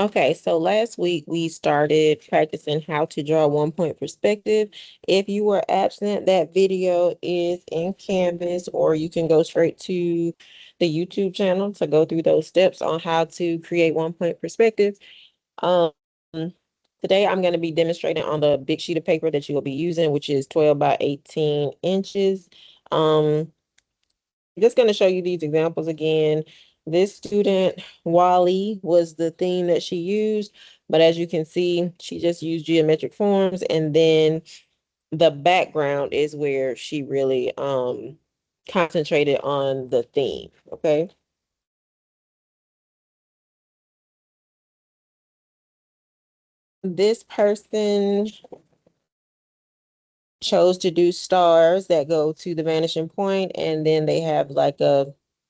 Okay, so last week we started practicing how to draw 1 point perspective. If you were absent, that video is in Canvas, or you can go straight to the YouTube channel to go through those steps on how to create 1 point perspective. Um, Today I'm going to be demonstrating on the big sheet of paper that you will be using, which is 12 by 18 inches. Um, just going to show you these examples again. This student, Wally, was the theme that she used, but as you can see, she just used geometric forms, and then the background is where she really concentrated on the theme, okay? This person chose to do stars that go to the vanishing point, and then they have like a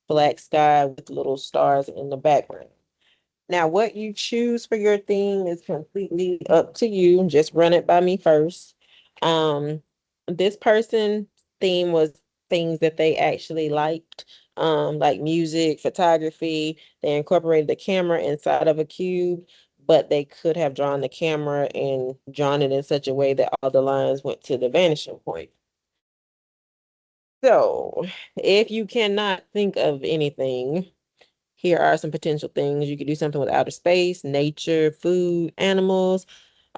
black sky with little stars in the background. Now, what you choose for your theme is completely up to you. Just run it by me first. Um, this person theme was things that they actually liked, like music, photography. They incorporated the camera inside of a cube, but they could have drawn the camera and drawn it in such a way that all the lines went to the vanishing point. So, if you cannot think of anything, here are some potential things. You could do something with outer space, nature, food, animals.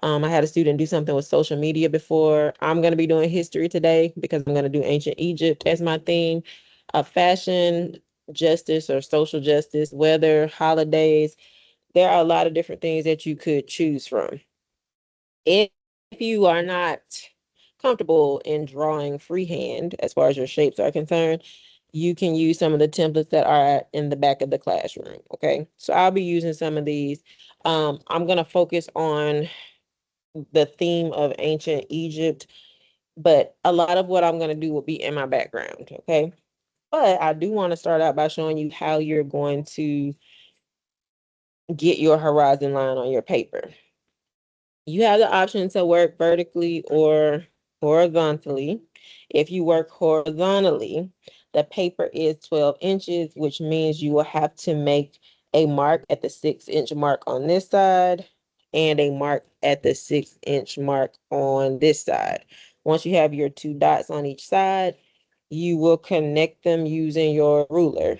I had a student do something with social media before. I'm going to be doing history today because I'm going to do ancient Egypt as my theme. Fashion, justice or social justice, weather, holidays. There are a lot of different things that you could choose from. If you are not comfortable in drawing freehand as far as your shapes are concerned, you can use some of the templates that are in the back of the classroom. Okay. So I'll be using some of these. I'm going to focus on the theme of ancient Egypt, but a lot of what I'm going to do will be in my background. Okay. But I do want to start out by showing you how you're going to get your horizon line on your paper. You have the option to work vertically or horizontally. If you work horizontally, the paper is 12 inches, which means you will have to make a mark at the 6-inch mark on this side and a mark at the 6-inch mark on this side. Once you have your two dots on each side, you will connect them using your ruler.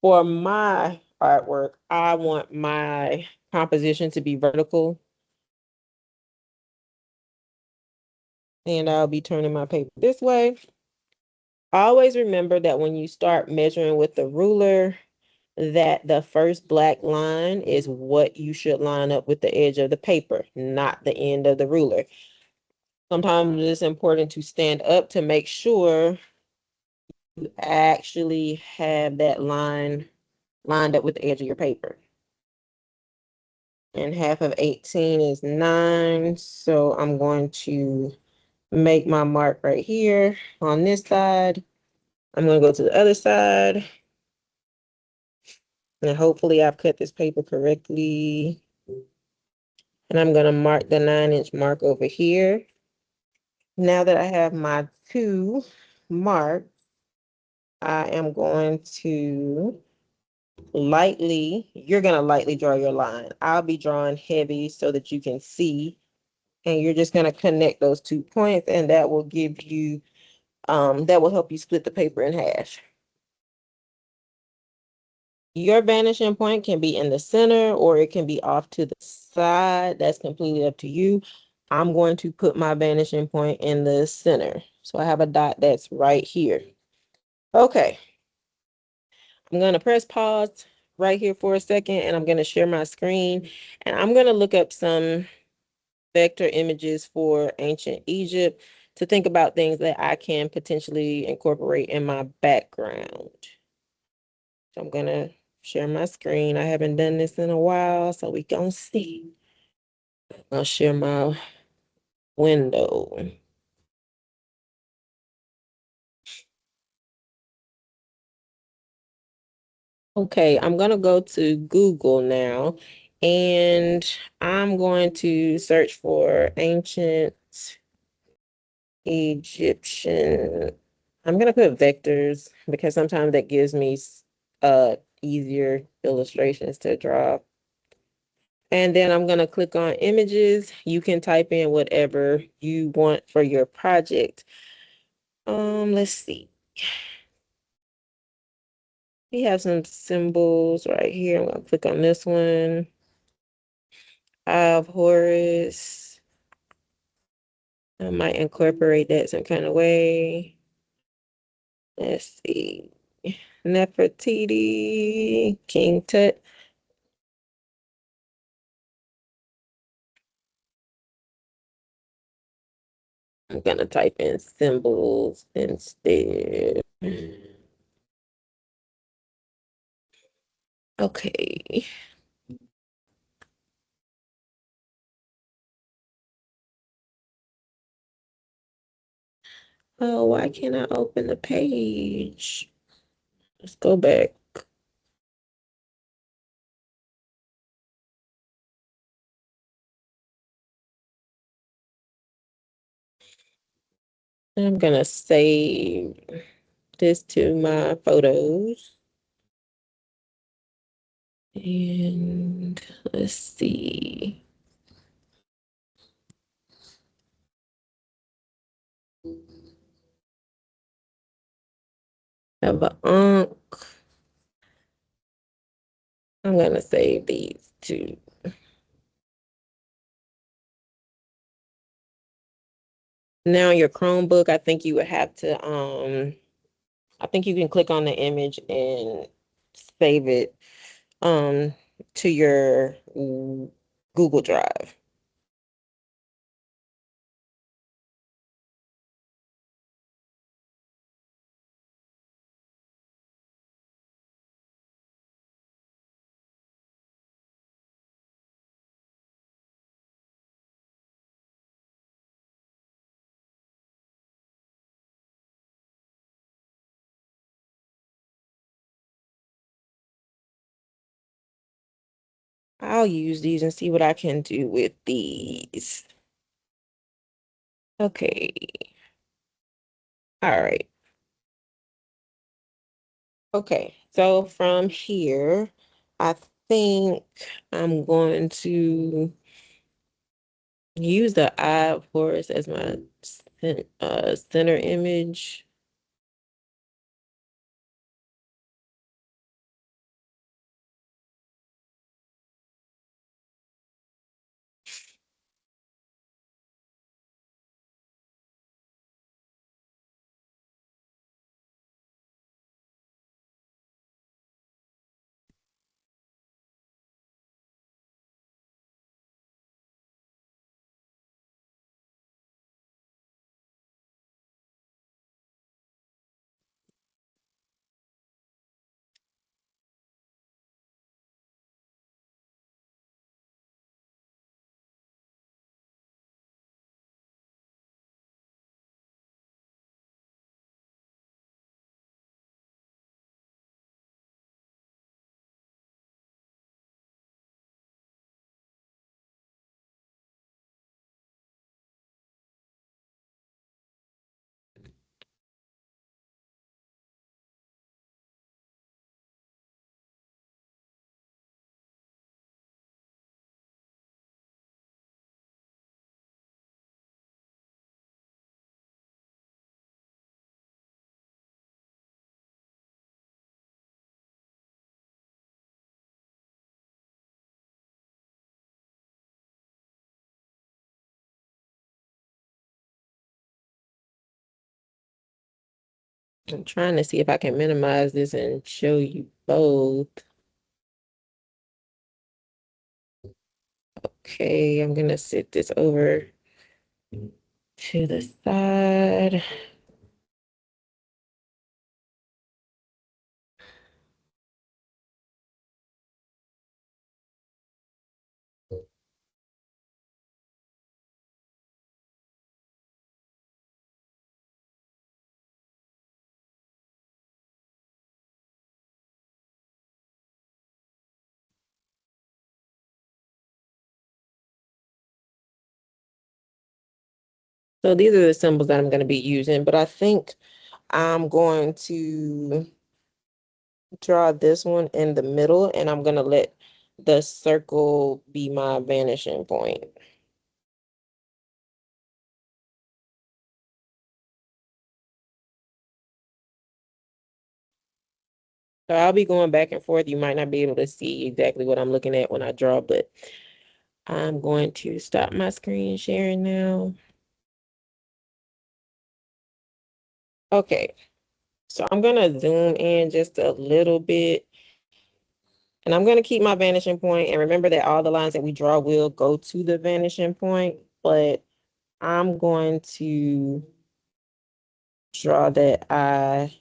For my artwork, I want my composition to be vertical, and I'll be turning my paper this way. Always remember that when you start measuring with the ruler, that the first black line is what you should line up with the edge of the paper, not the end of the ruler. Sometimes it's important to stand up to make sure you actually have that line lined up with the edge of your paper. And half of 18 is 9, so I'm going to make my mark right here on this side. I'm going to go to the other side, and hopefully I've cut this paper correctly. And I'm going to mark the 9-inch mark over here. Now that I have my two marks, I am going to you're going to lightly draw your line. I'll be drawing heavy so that you can see. And you're just going to connect those 2 points, and that will give you, that will help you split the paper in half. Your vanishing point can be in the center or it can be off to the side. That's completely up to you. I'm going to put my vanishing point in the center. So I have a dot that's right here. Okay. I'm going to press pause right here for a second, and I'm going to share my screen, and I'm going to look up some vector images for ancient Egypt to think about things that I can potentially incorporate in my background. So I'm gonna share my screen. I haven't done this in a while, so we gonna see. I'll share my window. Okay, I'm gonna go to Google now, and I'm going to search for ancient Egyptian. I'm gonna put vectors because sometimes that gives me easier illustrations to draw. And then I'm going to click on images. You can type in whatever you want for your project. Let's see. We have some symbols right here. I'm going to click on this one. Eye of Horus. I might incorporate that some kind of way. Let's see. Nefertiti, King Tut. I'm gonna type in symbols instead. Okay. Oh, why can't I open the page? Let's go back. I'm gonna save this to my photos. And let's see. Have a unk. I'm gonna save these too. Now your Chromebook, I think you would have to I think you can click on the image and save it um to your Google Drive. I'll use these and see what I can do with these. Okay. All right. Okay. So from here, I think I'm going to use the eye of Horus as my center image. I'm trying to see if I can minimize this and show you both. Okay, I'm gonna sit this over to the side. So these are the symbols that I'm going to be using, but I think I'm going to draw this one in the middle and I'm going to let the circle be my vanishing point. So I'll be going back and forth. You might not be able to see exactly what I'm looking at when I draw, but I'm going to stop my screen sharing now. Okay, so I'm gonna zoom in just a little bit, and I'm gonna keep my vanishing point. And remember that all the lines that we draw will go to the vanishing point, but I'm going to draw that eye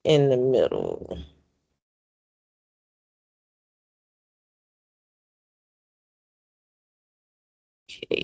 in the middle. Okay.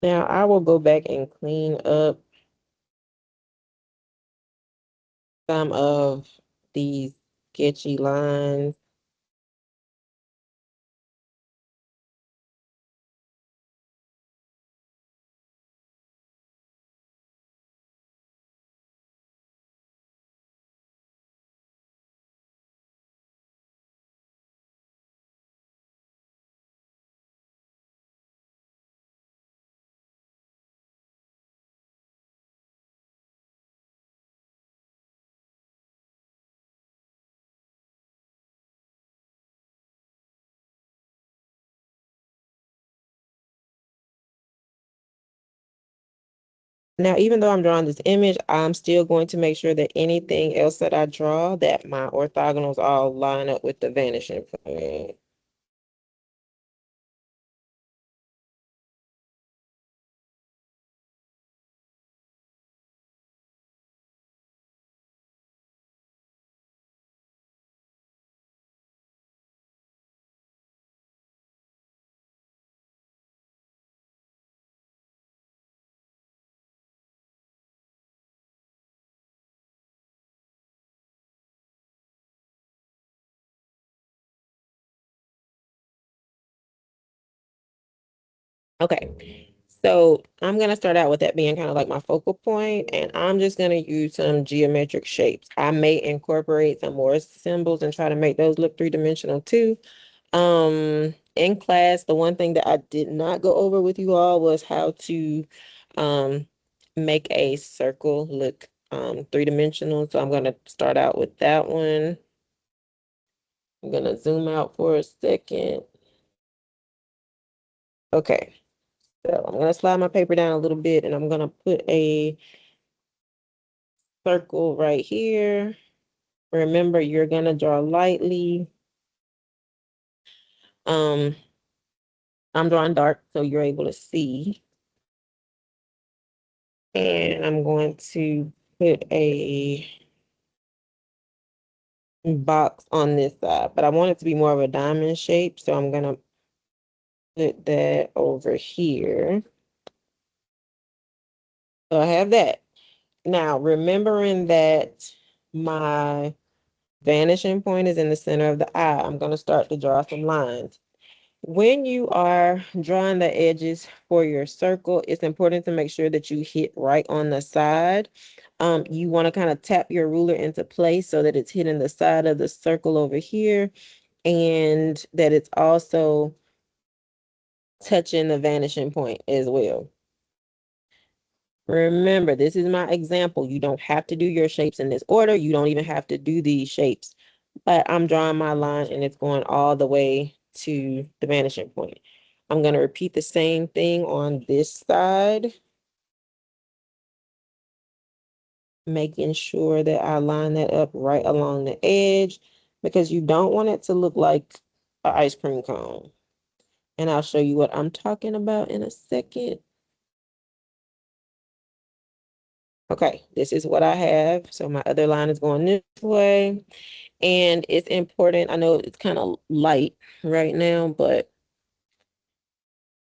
Now I will go back and clean up some of these sketchy lines. Now, even though I'm drawing this image, I'm still going to make sure that anything else that I draw, that my orthogonals all line up with the vanishing point. Okay, so I'm going to start out with that being kind of like my focal point, and I'm just going to use some geometric shapes. I may incorporate some more symbols and try to make those look three-dimensional too. In class, the one thing that I did not go over with you all was how to make a circle look three-dimensional. So I'm going to start out with that one. I'm going to zoom out for a second. Okay. So I'm going to slide my paper down a little bit and I'm going to put a circle right here. Remember, you're going to draw lightly. Um, I'm drawing dark so you're able to see. And I'm going to put a box on this side, but I want it to be more of a diamond shape. So I'm going to put that over here. So I have that. Now, remembering that my vanishing point is in the center of the eye, I'm going to start to draw some lines. When you are drawing the edges for your circle, it's important to make sure that you hit right on the side. You want to kind of tap your ruler into place so that it's hitting the side of the circle over here and that it's also touching the vanishing point as well. Remember, this is my example. You don't have to do your shapes in this order. You don't even have to do these shapes. But I'm drawing my line and it's going all the way to the vanishing point. I'm going to repeat the same thing on this side. making sure that I line that up right along the edge because you don't want it to look like an ice cream cone. And I'll show you what I'm talking about in a second. Okay, this is what I have. So my other line is going this way. And it's important. I know it's kind of light right now, but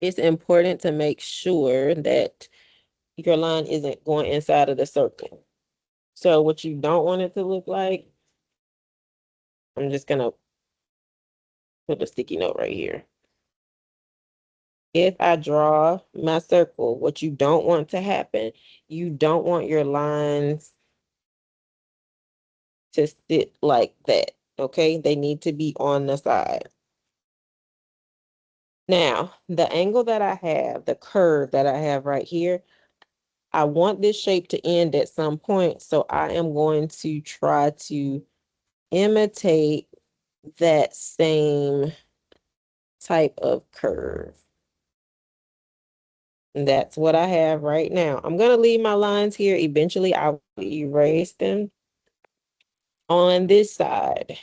it's important to make sure that your line isn't going inside of the circle. So what you don't want it to look like, I'm just gonna put a sticky note right here. If I draw my circle, what you don't want to happen, you don't want your lines to sit like that, okay? They need to be on the side. Now, the angle that I have, the curve that I have right here, I want this shape to end at some point, so I am going to try to imitate that same type of curve. And that's what I have right now. I'm going to leave my lines here. Eventually, I will erase them on this side.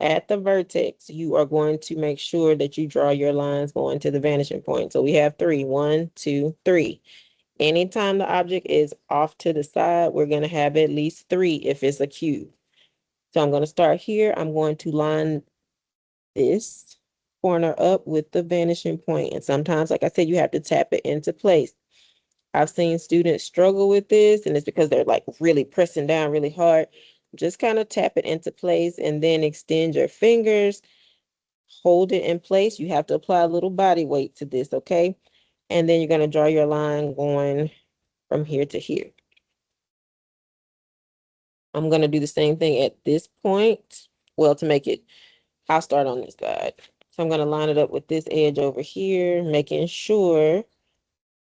At the vertex, you are going to make sure that you draw your lines going to the vanishing point. So we have three. 1, 2, 3. Anytime the object is off to the side, we're going to have at least 3 if it's a cube. So I'm going to start here. I'm going to line this corner up with the vanishing point. And sometimes, like I said, you have to tap it into place. I've seen students struggle with this, and it's because they're like really pressing down really hard. Just kind of tap it into place and then extend your fingers, hold it in place. You have to apply a little body weight to this, okay? And then you're going to draw your line going from here to here. I'm going to do the same thing at this point. Well, to make it, I'll start on this side. So I'm going to line it up with this edge over here, making sure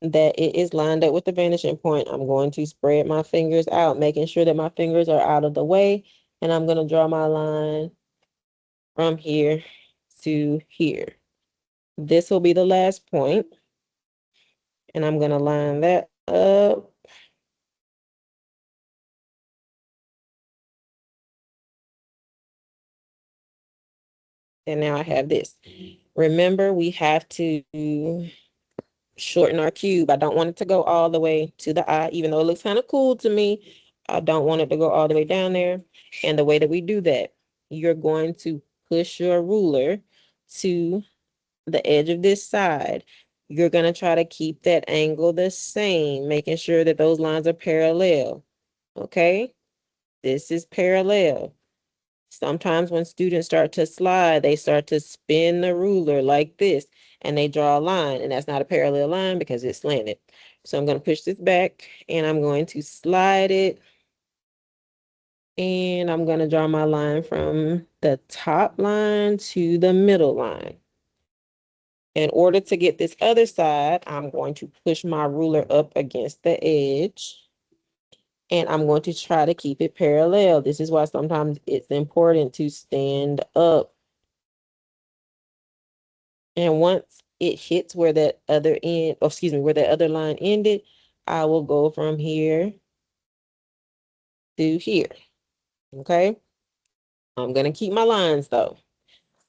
that it is lined up with the vanishing point. I'm going to spread my fingers out, making sure that my fingers are out of the way. And I'm going to draw my line from here to here. This will be the last point. And I'm going to line that up. And now I have this. Remember, we have to shorten our cube. I don't want it to go all the way to the eye, even though it looks kind of cool to me. I don't want it to go all the way down there. And the way that we do that, you're going to push your ruler to the edge of this side. You're going to try to keep that angle the same, making sure that those lines are parallel. Okay? This is parallel. Sometimes when students start to slide, they start to spin the ruler like this, and they draw a line, and that's not a parallel line because it's slanted. So I'm going to push this back, and I'm going to slide it, and I'm going to draw my line from the top line to the middle line. In order to get this other side, I'm going to push my ruler up against the edge, and I'm going to try to keep it parallel. This is why sometimes it's important to stand up. And once it hits where that other end, oh, excuse me, where that other line ended, I will go from here to here. Okay. I'm going to keep my lines though.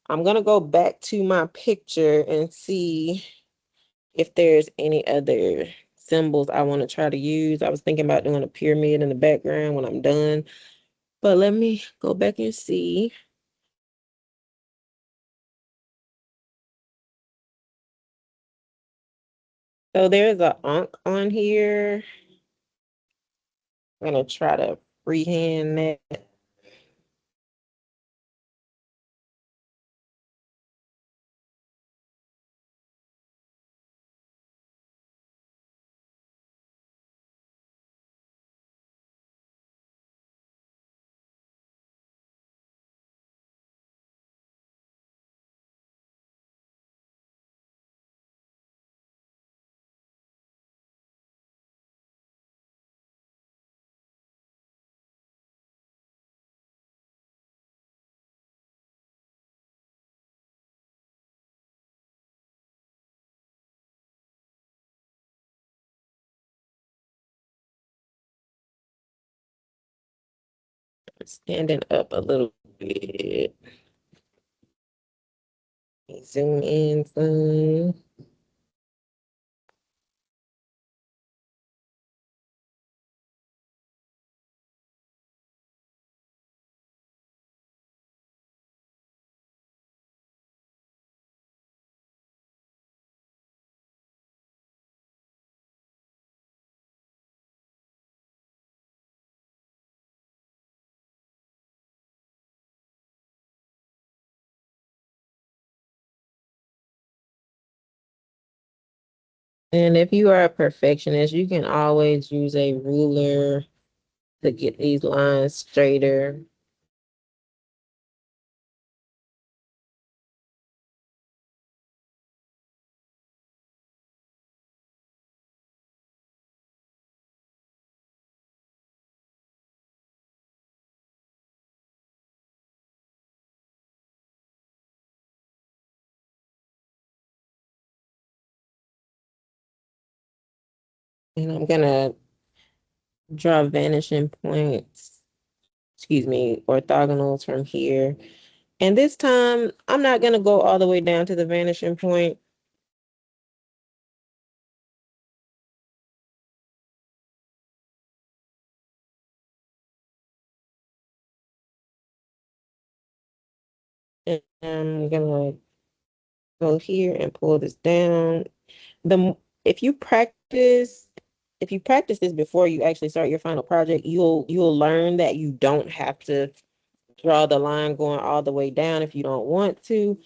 I'm going to go back to my picture and see if there's any other symbols I want to try to use. I was thinking about doing a pyramid in the background when I'm done, but let me go back and see. So there's a ankh on here. I'm going to try to freehand that. Standing up a little bit. Zoom in some. And if you are a perfectionist, you can always use a ruler to get these lines straighter. And I'm gonna draw vanishing points, excuse me, orthogonals from here. And this time, I'm not gonna go all the way down to the vanishing point. And I'm gonna go here and pull this down. If you practice, if you practice this before you actually start your final project, you'll learn that you don't have to draw the line going all the way down if you don't want to.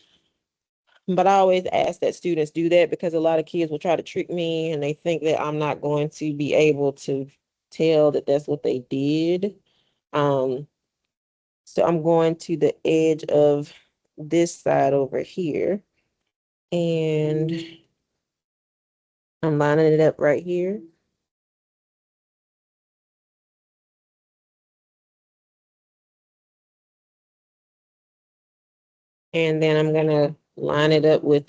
But I always ask that students do that because a lot of kids will try to trick me and they think that I'm not going to be able to tell that that's what they did. Um, so I'm going to the edge of this side over here and I'm lining it up right here. And then I'm gonna line it up with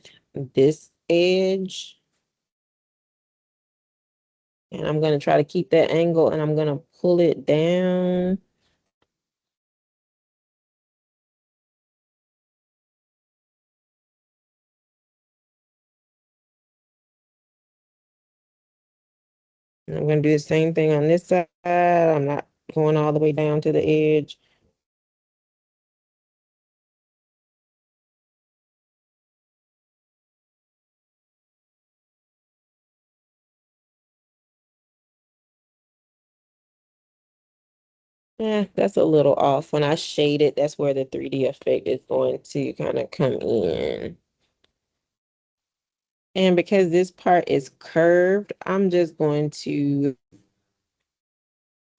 this edge. And I'm gonna try to keep that angle and I'm gonna pull it down. And I'm gonna do the same thing on this side. I'm not going all the way down to the edge. Yeah, that's a little off. When I shade it, that's where the 3D effect is going to kind of come in. And because this part is curved, I'm just going to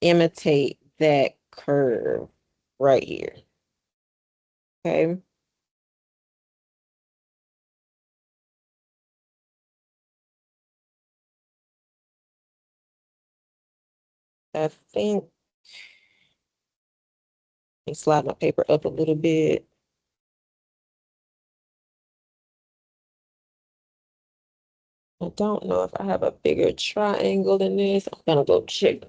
imitate that curve right here. Okay. I think I slide my paper up a little bit. I don't know if I have a bigger triangle than this. I'm gonna go check.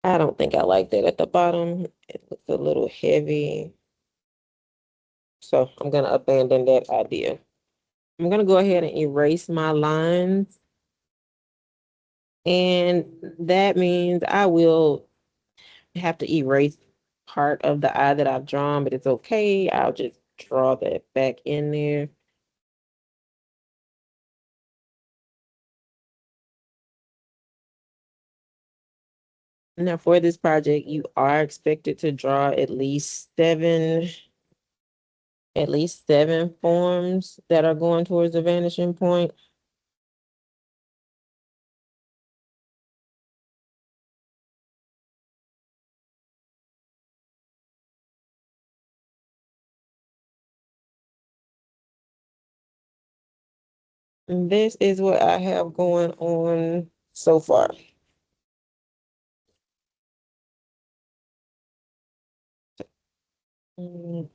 I don't think I like that at the bottom. It looks a little heavy. So I'm gonna abandon that idea. I'm gonna go ahead and erase my lines. And that means I will have to erase part of the eye that I've drawn, but it's okay. I'll just draw that back in there. Now for this project, you are expected to draw at least seven forms that are going towards the vanishing point. And this is what I have going on so far. I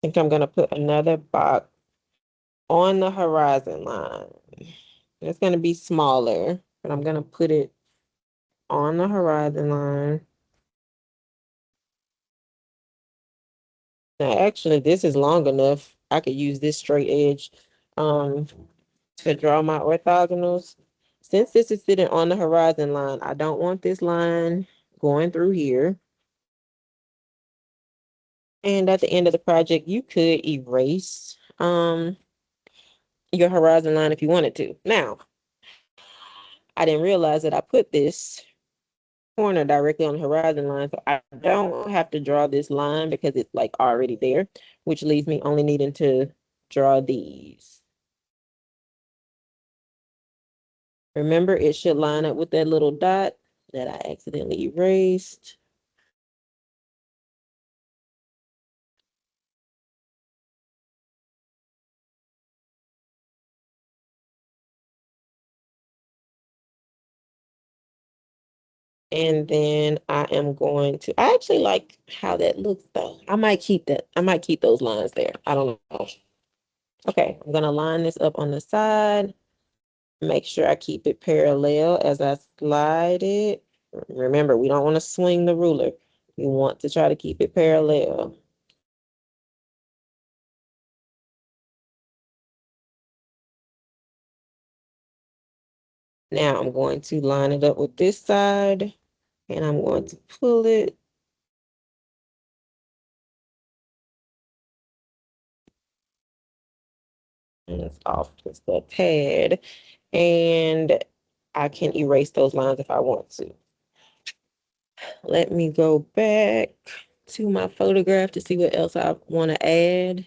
think I'm gonna put another box on the horizon line. It's gonna be smaller, but I'm gonna put it on the horizon line. Now, actually, this is long enough. I could use this straight edge um, to draw my orthogonals. Since this is sitting on the horizon line, I don't want this line going through here. And at the end of the project, you could erase your horizon line if you wanted to. Now, I didn't realize that I put this corner directly on the horizon line, so I don't have to draw this line because it's like already there, which leaves me only needing to draw these. Remember, it should line up with that little dot that I accidentally erased. And then I am going to, I actually like how that looks though. I might keep that. I might keep those lines there. I don't know. Okay, I'm gonna line this up on the side. Make sure I keep it parallel as I slide it. Remember, we don't want to swing the ruler. We want to try to keep it parallel. Now I'm going to line it up with this side and I'm going to pull it. And it's off just a tad. And I can erase those lines if I want to. Let me go back to my photograph to see what else I want to add.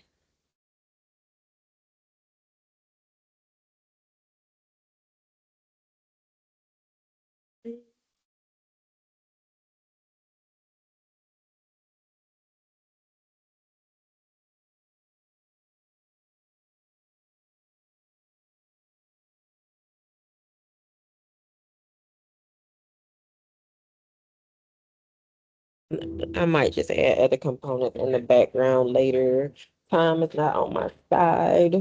I might just add other components in the background later. Time is not on my side.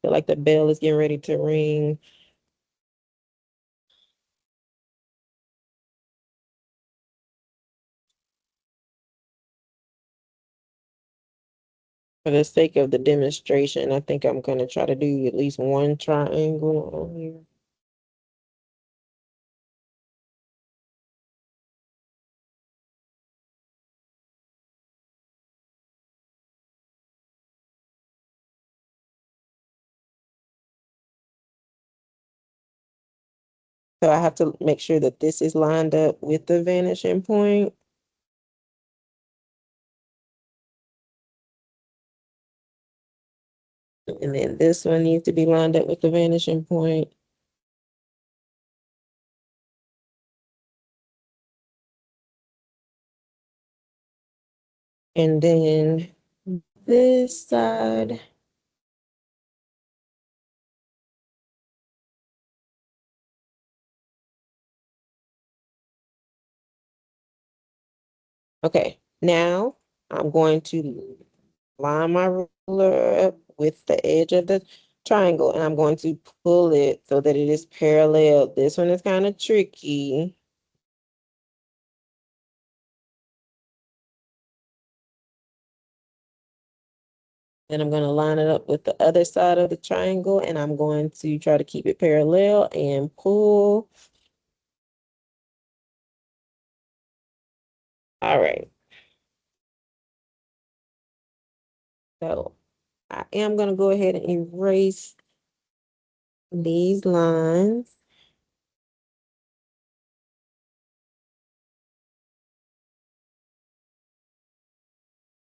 Feel like the bell is getting ready to ring. For the sake of the demonstration, I think I'm going to try to do at least one triangle on here. So I have to make sure that this is lined up with the vanishing point. And then this one needs to be lined up with the vanishing point. And then this side. Okay, now I'm going to line my ruler up with the edge of the triangle and I'm going to pull it so that it is parallel. This one is kind of tricky. Then I'm going to line it up with the other side of the triangle and I'm going to try to keep it parallel and pull. All right. So I am going to go ahead and erase these lines.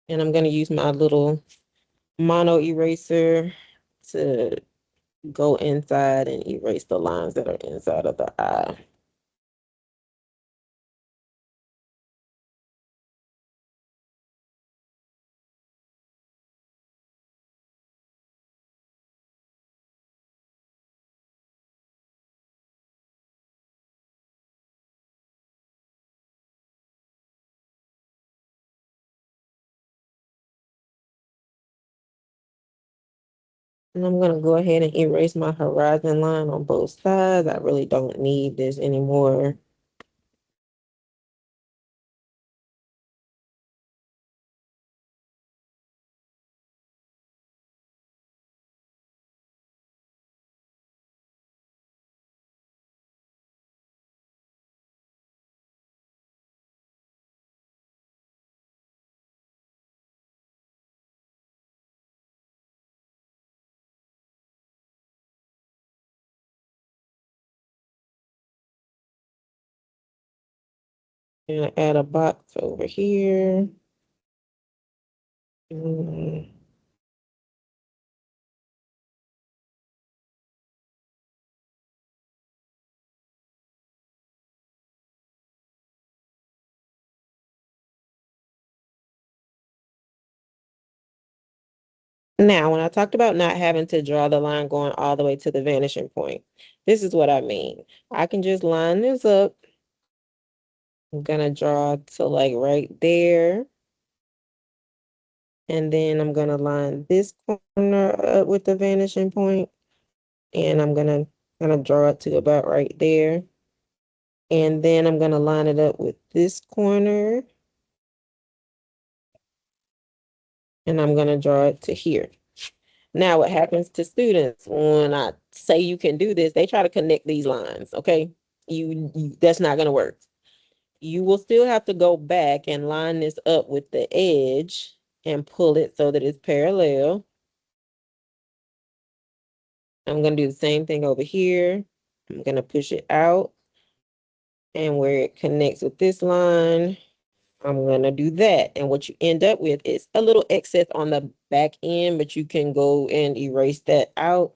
And I'm going to use my little mono eraser to go inside and erase the lines that are inside of the eye. And I'm gonna go ahead and erase my horizon line on both sides. I really don't need this anymore. And add a box over here. Mm. Now, when I talked about not having to draw the line going all the way to the vanishing point, this is what I mean. I can just line this up. I'm gonna draw to like right there. And then I'm gonna line this corner up with the vanishing point. And I'm gonna draw it to about right there. And then I'm gonna line it up with this corner. And I'm gonna draw it to here. Now, what happens to students when I say you can do this, they try to connect these lines, okay? That's not gonna work. You will still have to go back and line this up with the edge and pull it so that it's parallel. I'm gonna do the same thing over here. I'm gonna push it out, and where it connects with this line, I'm gonna do that. And what you end up with is a little excess on the back end, but you can go and erase that out.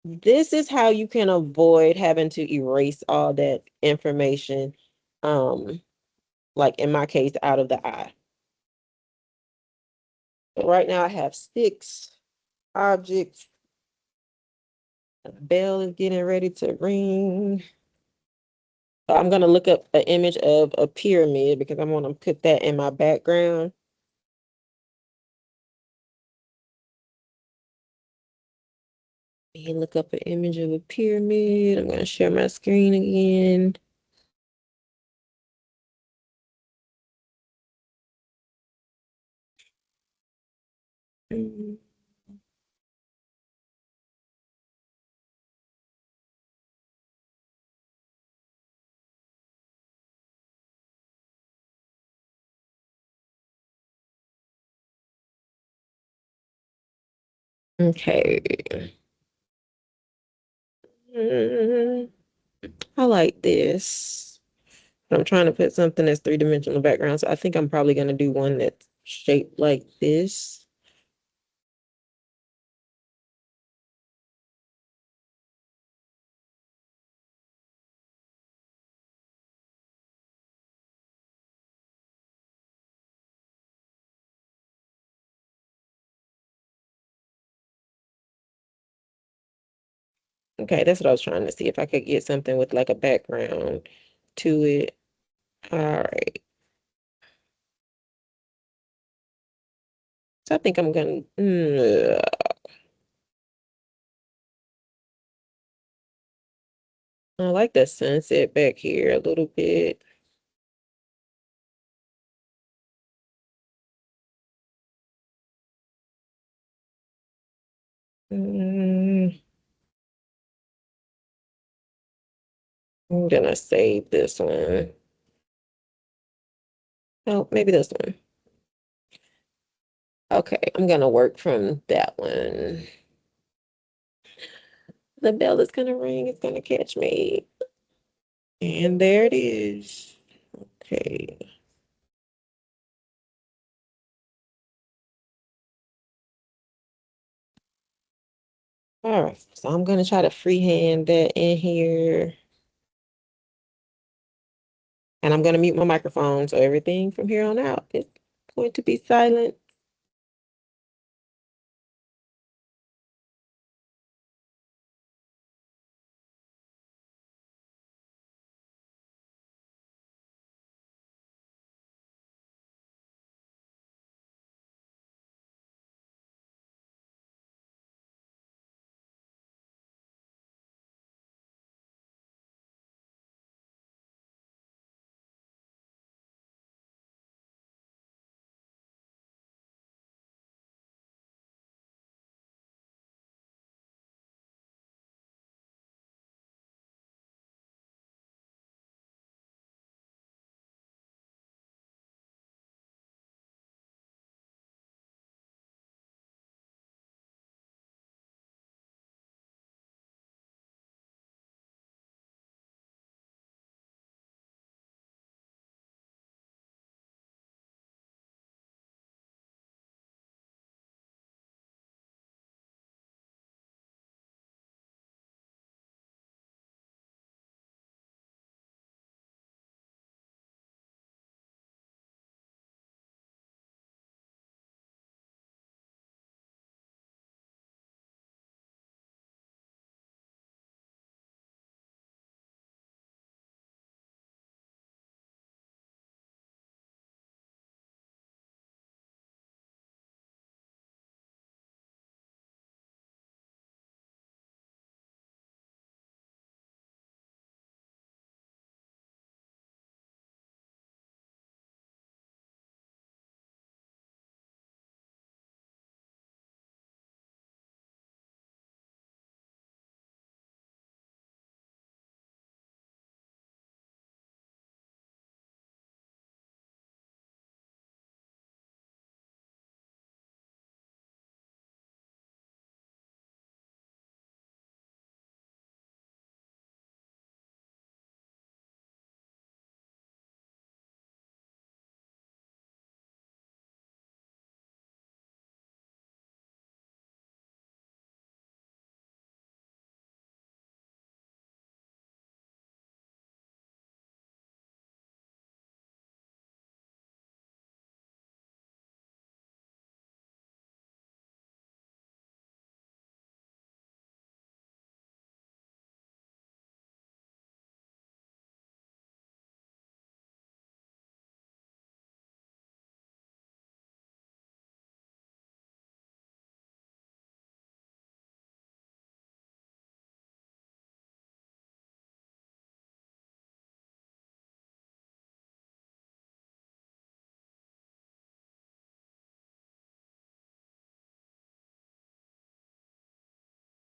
This is how you can avoid having to erase all that information, um, like in my case, out of the eye. But right now I have 6 objects. The bell is getting ready to ring. So I'm gonna look up an image of a pyramid because I want to put that in my background. And look up an image of a pyramid. I'm gonna share my screen again. Mm, okay. Mm, I like this. I'm trying to put something that's three-dimensional background, so I think I'm probably gonna do one that's shaped like this. Okay, that's what I was trying to see if I could get something with like a background to it. All right. So I think I'm gonna, I like the sunset back here a little bit. Mm, I'm gonna save this one. Oh, maybe this one. Okay, I'm gonna work from that one. The bell is gonna ring, it's gonna catch me. And there it is. Okay. All right, so I'm gonna try to freehand that in here. And I'm gonna mute my microphone, so everything from here on out is going to be silent.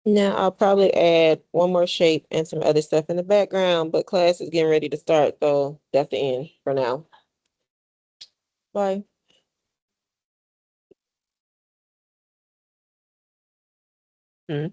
Now I'll probably add one more shape and some other stuff in the background, but class is getting ready to start, so that's the end for now. Bye. Hmm.